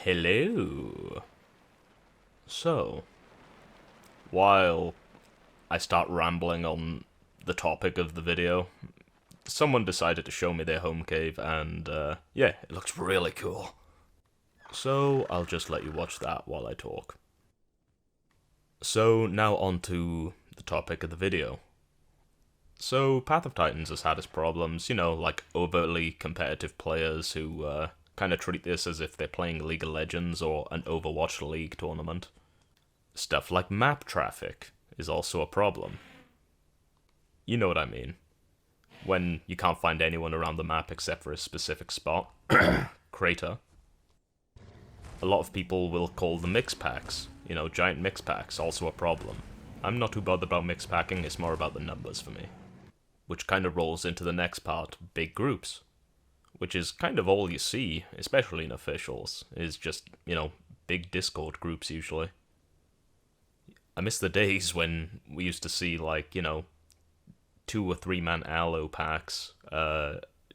Hello. So, while I start rambling on the topic of the video, someone decided to show me their home cave, and yeah, it looks really cool. So, I'll just let you watch that while I talk. So, now on to the topic of the video. So, Path of Titans has had its problems, you know, like overtly competitive players who kind of treat this as if they're playing League of Legends or an Overwatch League tournament. Stuff like map traffic is also a problem. You know what I mean. When you can't find anyone around the map except for a specific spot, crater. A lot of people will call the mix packs, you know, giant mix packs, also a problem. I'm not too bothered about mix packing, it's more about the numbers for me. Which kind of rolls into the next part, big groups. Which is kind of all you see, especially in officials, is just, you know, big Discord groups usually. I miss the days when we used to see, like, you know, 2 or 3 man allo packs,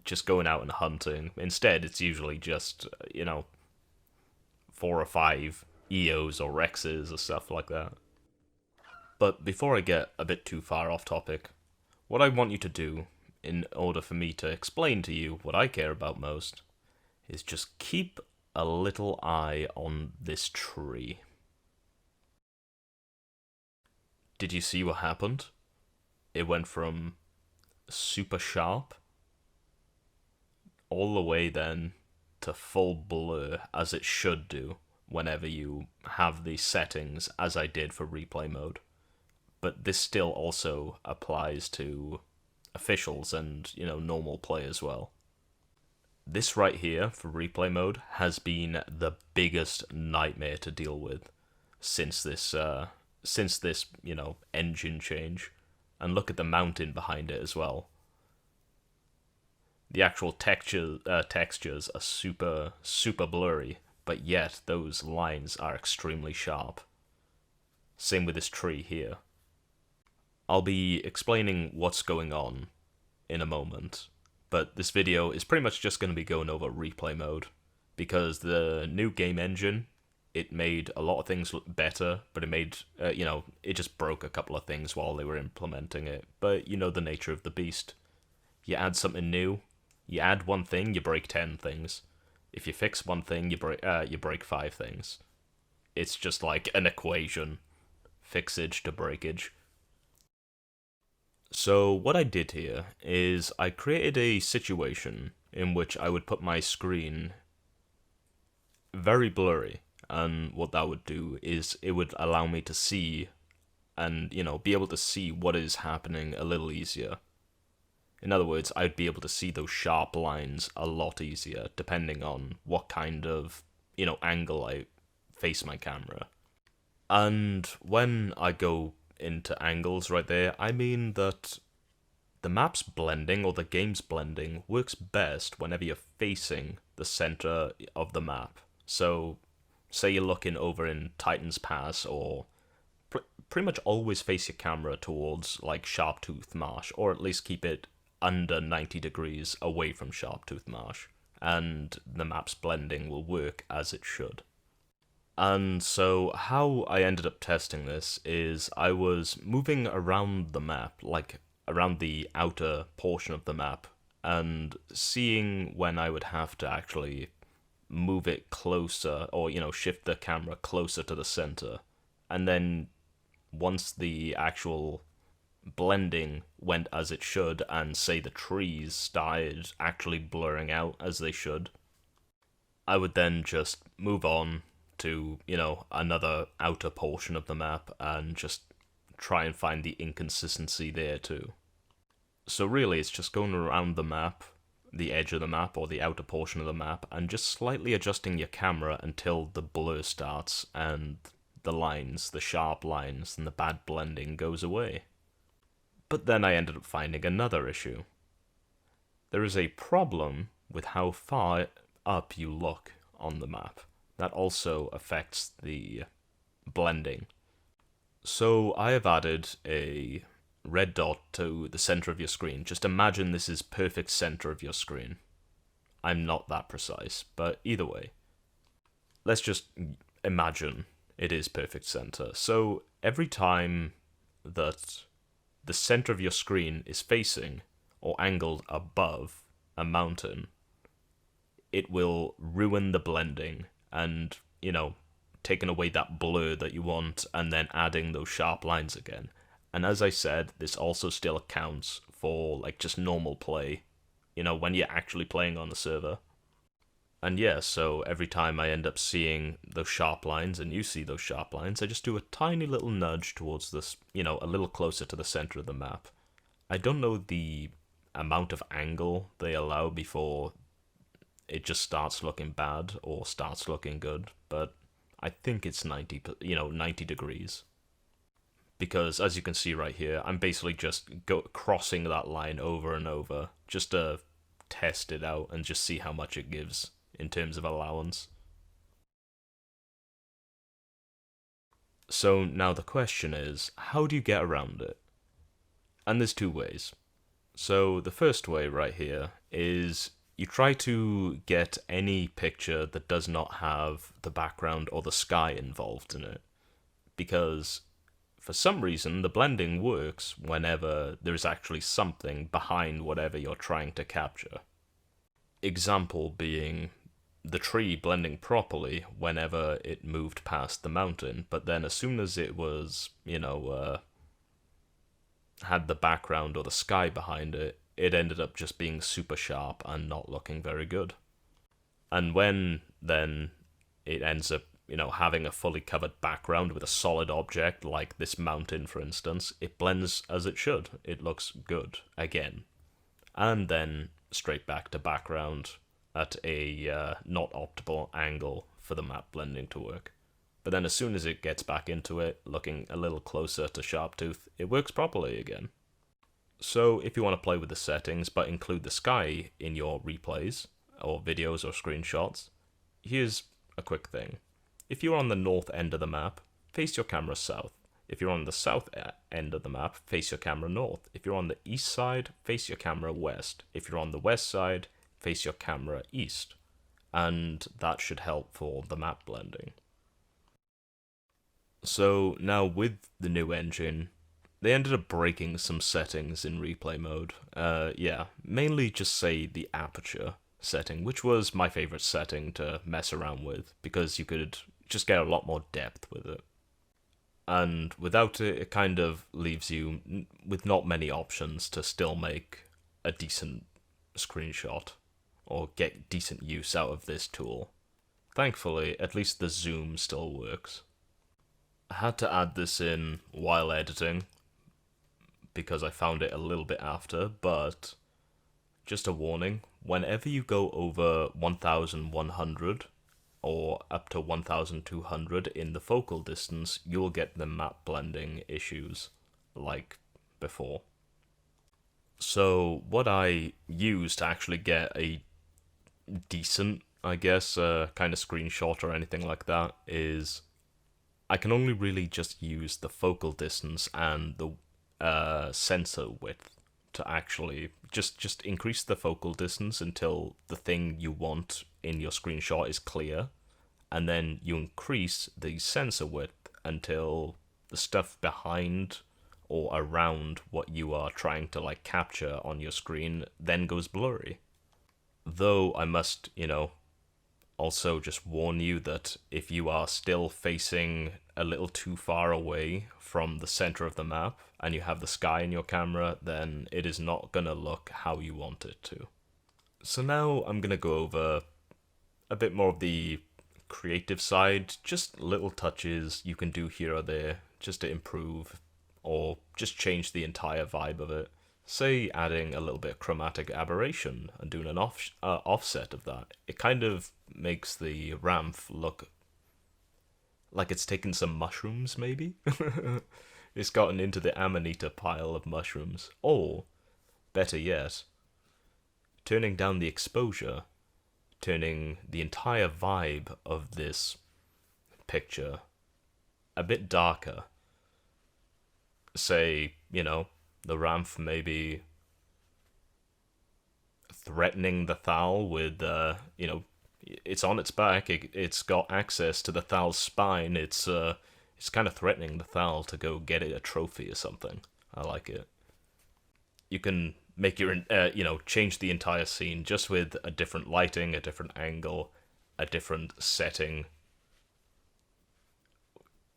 just going out and hunting. Instead, it's usually just, you know, 4 or 5 EOs or Rexes or stuff like that. But before I get a bit too far off topic, what I want you to do, in order for me to explain to you what I care about most, is just keep a little eye on this tree. Did you see what happened? It went from super sharp all the way then to full blur, as it should do whenever you have these settings, as I did for replay mode. But this still also applies to officials and, you know, normal play as well. This right here for replay mode has been the biggest nightmare to deal with since this, you know, engine change. And look at the mountain behind it as well. The actual textures are super blurry, but yet those lines are extremely sharp. Same with this tree here. I'll be explaining what's going on in a moment, but this video is pretty much just going to be going over replay mode, because the new game engine, it made a lot of things look better, but it made, you know, it just broke a couple of things while they were implementing it. But you know the nature of the beast. You add something new, you add one thing, you break 10 things. If you fix one thing, you break 5 things. It's just like an equation. Fixage to breakage. So what I did here is I created a situation in which I would put my screen very blurry. And what that would do is it would allow me to see and, you know, be able to see what is happening a little easier. In other words, I'd be able to see those sharp lines a lot easier, depending on what kind of, you know, angle I face my camera. And when I go into angles right there, I mean that the map's blending, or the game's blending, works best whenever you're facing the center of the map. So, say you're looking over in Titan's Pass, or pretty much always face your camera towards, like, Sharptooth Marsh, or at least keep it under 90 degrees away from Sharptooth Marsh, and the map's blending will work as it should. And so how I ended up testing this is I was moving around the map, like around the outer portion of the map, and seeing when I would have to actually move it closer, or, you know, shift the camera closer to the center. And then once the actual blending went as it should, and say the trees started actually blurring out as they should, I would then just move on to, you know, another outer portion of the map and just try and find the inconsistency there too. So really it's just going around the map, the edge of the map or the outer portion of the map, and just slightly adjusting your camera until the blur starts and the lines, the sharp lines and the bad blending goes away. But then I ended up finding another issue. There is a problem with how far up you look on the map. That also affects the blending. So I have added a red dot to the center of your screen. Just imagine this is perfect center of your screen. I'm not that precise, but either way. Let's just imagine it is perfect center. So every time that the center of your screen is facing or angled above a mountain, it will ruin the blending and, taking away that blur that you want and then adding those sharp lines again. And as I said, this also still accounts for like just normal play, when you're actually playing on the server. And yeah, so every time I end up seeing those sharp lines and you see those sharp lines, I just do a tiny little nudge towards this, a little closer to the center of the map. I don't know the amount of angle they allow before it just starts looking bad or starts looking good, but I think it's 90 degrees. Because as you can see right here, I'm basically just crossing that line over and over just to test it out and just see how much it gives in terms of allowance. So now the question is, how do you get around it? And there's two ways. So the first way right here is you try to get any picture that does not have the background or the sky involved in it. Because for some reason, the blending works whenever there's actually something behind whatever you're trying to capture. Example being the tree blending properly whenever it moved past the mountain, but then as soon as it was, had the background or the sky behind it, it ended up just being super sharp and not looking very good. And when then it ends up, having a fully covered background with a solid object like this mountain, for instance, it blends as it should. It looks good again. And then straight back to background at a not optimal angle for the map blending to work. But then as soon as it gets back into it, looking a little closer to Sharptooth, it works properly again. So if you want to play with the settings but include the sky in your replays, or videos or screenshots, here's a quick thing. If you're on the north end of the map, face your camera south. If you're on the south end of the map, face your camera north. If you're on the east side, face your camera west. If you're on the west side, face your camera east. And that should help for the map blending. So now with the new engine, they ended up breaking some settings in replay mode. Mainly just say the aperture setting, which was my favorite setting to mess around with because you could just get a lot more depth with it. And without it, it kind of leaves you with not many options to still make a decent screenshot or get decent use out of this tool. Thankfully, at least the zoom still works. I had to add this in while editing because I found it a little bit after, but just a warning, whenever you go over 1100 or up to 1200 in the focal distance, you'll get the map blending issues like before. So what I used to actually get a decent, I guess, kind of screenshot or anything like that is I can only really just use the focal distance and the sensor width to actually just increase the focal distance until the thing you want in your screenshot is clear, and then you increase the sensor width until the stuff behind or around what you are trying to capture on your screen then goes blurry. Though I must, also just warn you that if you are still facing a little too far away from the center of the map and you have the sky in your camera, then it is not gonna look how you want it to. So now I'm gonna go over a bit more of the creative side, just little touches you can do here or there just to improve or just change the entire vibe of it. Say adding a little bit of chromatic aberration and doing an offset of that. It kind of makes the ramp look like it's taken some mushrooms, maybe? It's gotten into the Amanita pile of mushrooms. Or, better yet, turning down the exposure, turning the entire vibe of this picture a bit darker. Say, The Ramf maybe threatening the Thal with, it's on its back. It's got access to the Thal's spine. It's kind of threatening the Thal to go get it a trophy or something. I like it. You can make your, change the entire scene just with a different lighting, a different angle, a different setting.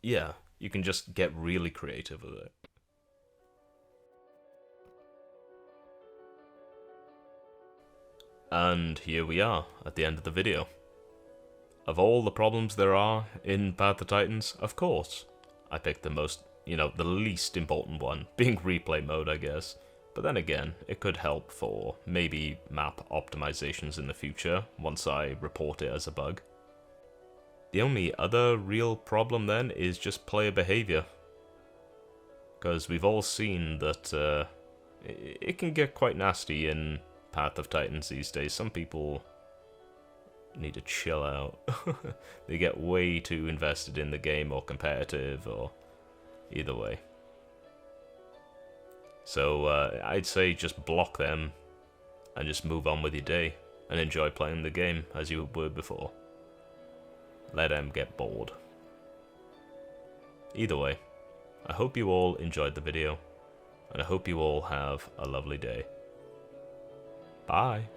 Yeah, you can just get really creative with it. And here we are, at the end of the video. Of all the problems there are in Path of Titans, of course, I picked the most, the least important one, being replay mode, I guess. But then again, it could help for maybe map optimizations in the future, once I report it as a bug. The only other real problem then is just player behavior. Because we've all seen that it can get quite nasty in Path of Titans these days. Some people need to chill out. They get way too invested in the game or competitive or either way. So I'd say just block them and just move on with your day and enjoy playing the game as you were before. Let them get bored. Either way, I hope you all enjoyed the video and I hope you all have a lovely day. Bye.